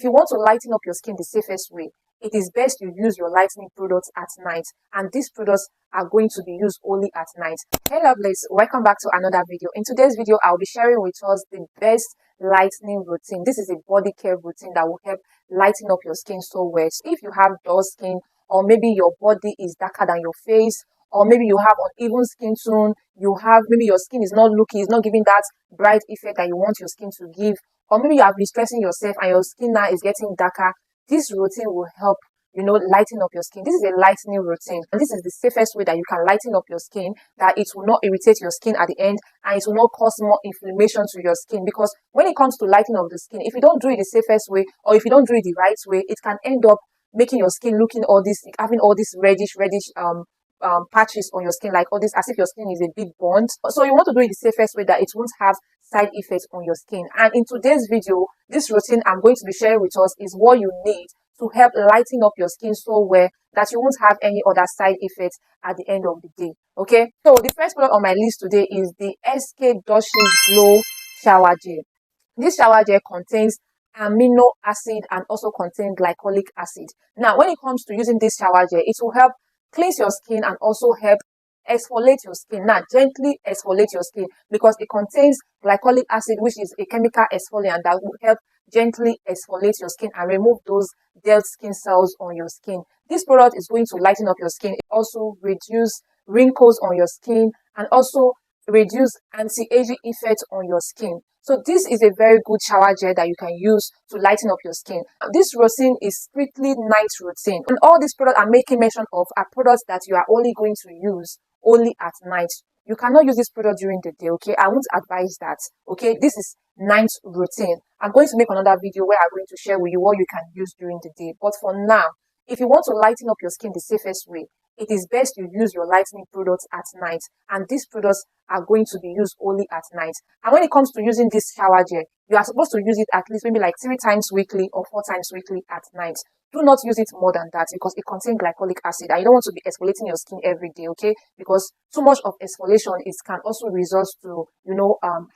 If you want to lighten up your skin the safest way, it is best you use your lightening products at night, and these products are going to be used only at night. Hey lovelies, welcome back to another video. In today's video, I'll be sharing with us the best lightening routine. This is a body care routine that will help lighten up your skin so well. So if you have dull skin, or maybe your body is darker than your face, or maybe you have uneven skin tone, maybe your skin is not looking, it's not giving that bright effect that you want your skin to give, or maybe you have been stressing yourself and your skin now is getting darker, this routine will help, lighten up your skin. This is a lightening routine, and this is the safest way that you can lighten up your skin, that it will not irritate your skin at the end, and it will not cause more inflammation to your skin. Because when it comes to lightening up the skin, if you don't do it the safest way, or if you don't do it the right way, it can end up making your skin having all this reddish patches on your skin, like all this, as if your skin is a bit burnt. So you want to do it the safest way that it won't have side effects on your skin. And in today's video, this routine I'm going to be sharing with us is what you need to help lighten up your skin so well that you won't have any other side effects at the end of the day. Okay, so the first product on my list today is the SK Dushes Glow Shower Gel. This shower gel contains amino acid and also contains glycolic acid. Now, when it comes to using this shower gel, it will help cleanse your skin and also help exfoliate your skin. Now, gently exfoliate your skin because it contains glycolic acid, which is a chemical exfoliant that will help gently exfoliate your skin and remove those dead skin cells on your skin. This product is going to lighten up your skin. It also reduce wrinkles on your skin and also reduce anti-aging effect on your skin. So this is a very good shower gel that you can use to lighten up your skin. This routine is strictly night routine, and all these products I'm making mention of are products that you are only going to use only at night. You cannot use this product during the day, okay? I won't advise that, okay? This is night routine. I'm going to make another video where I'm going to share with you what you can use during the day. But for now, if you want to lighten up your skin the safest way, it is best you use your lightening products at night, and these products are going to be used only at night. And when it comes to using this shower gel, you are supposed to use it at least maybe like 3 times weekly or 4 times weekly at night. Do not use it more than that because it contains glycolic acid and you don't want to be exfoliating your skin every day, okay? Because too much of exfoliation can also result to,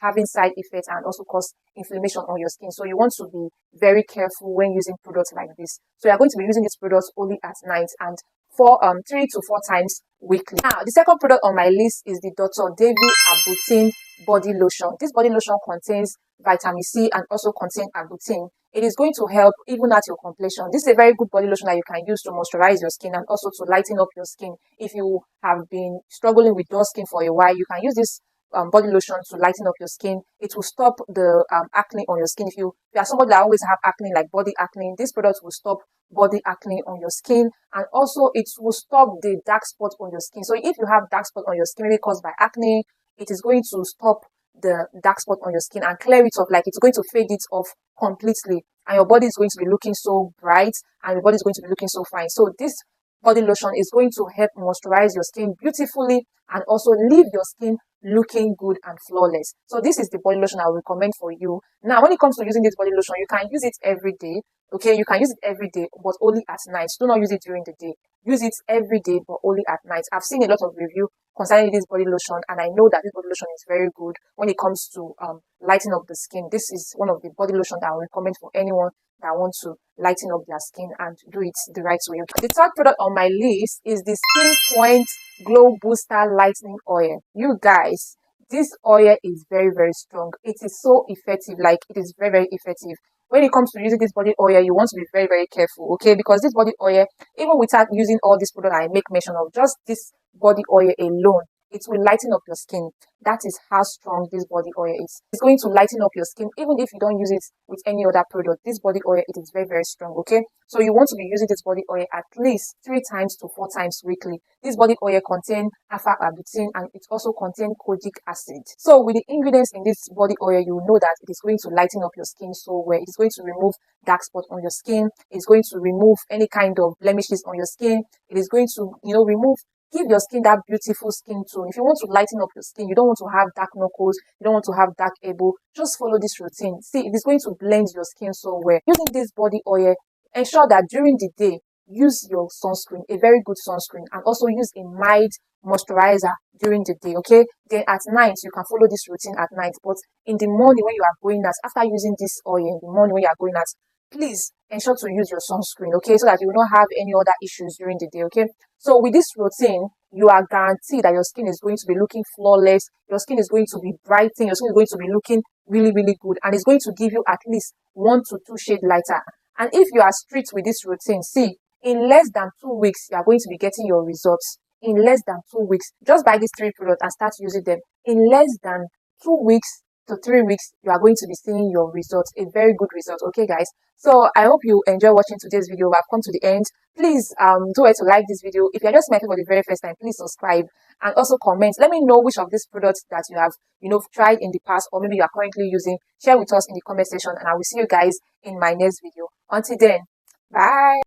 having side effects and also cause inflammation on your skin. So you want to be very careful when using products like this. So you are going to be using these products only at night and for 3 to 4 times weekly. Now, the second product on my list is the Dr. Davey Aburtin body lotion. This body lotion contains vitamin C and also contains aburtin. It is going to help even at your complexion. This is a very good body lotion that you can use to moisturize your skin and also to lighten up your skin. If you have been struggling with dull skin for a while, you can use this body lotion to lighten up your skin. It will stop the acne on your skin. If you are somebody that always have acne, like body acne, this product will stop body acne on your skin, and also it will stop the dark spot on your skin. So if you have dark spot on your skin maybe caused by acne, it is going to stop the dark spot on your skin and clear it off. Like it's going to fade it off completely, and your body is going to be looking so bright and your body is going to be looking so fine. So this body lotion is going to help moisturize your skin beautifully and also leave your skin looking good and flawless. So this is the body lotion I will recommend for you. Now, when it comes to using this body lotion, you can use it every day. Okay, you can use it every day, but only at night. Do not use it during the day. Use it every day, but only at night. I've seen a lot of review concerning this body lotion, and I know that this body lotion is very good when it comes to lighting up the skin. This is one of the body lotion that I will recommend for anyone that wants to lighten up their skin and do it the right way. The third product on my list is the Skeenpoint Glow Booster Lightening Oil. You guys, this oil is very, very strong. It is so effective. Like, it is very, very effective. When it comes to using this body oil, you want to be very, very careful, okay? Because this body oil, even without using all these products I make mention of, just this body oil alone, it will lighten up your skin. That is how strong this body oil is. It's going to lighten up your skin even if you don't use it with any other product. This body oil, it is very, very strong, okay? So you want to be using this body oil at least 3 times to 4 times weekly. This body oil contains alpha-arbutin and it also contains kojic acid. So with the ingredients in this body oil, you know that it is going to lighten up your skin so well. It is going to remove dark spots on your skin. It's going to remove any kind of blemishes on your skin. It is going to, give your skin that beautiful skin tone. If you want to lighten up your skin, you don't want to have dark knuckles, you don't want to have dark elbow, just follow this routine. See, it is going to blend your skin so well. Using this body oil, ensure that during the day, use your sunscreen, a very good sunscreen, and also use a mild moisturizer during the day, okay? Then at night, you can follow this routine at night. But in the morning when you are going out, after using this oil in the morning when you are going out, please ensure to use your sunscreen, okay, so that you will not have any other issues during the day, okay. So with this routine, you are guaranteed that your skin is going to be looking flawless, your skin is going to be brightened, your skin is going to be looking really, really good, and it's going to give you at least 1 to 2 shades lighter. And if you are strict with this routine, see, in less than 2 weeks, you are going to be getting your results. In less than 2 weeks, just buy these 3 products and start using them. In less than 2 weeks to 3 weeks, you are going to be seeing your results, a very good result. Okay, guys. So I hope you enjoy watching today's video. I've come to the end. Please do it to like this video. If you're just making for the very first time, please subscribe and also comment. Let me know which of these products that you have tried in the past, or maybe you are currently using. Share with us in the comment section, and I will see you guys in my next video. Until then, bye.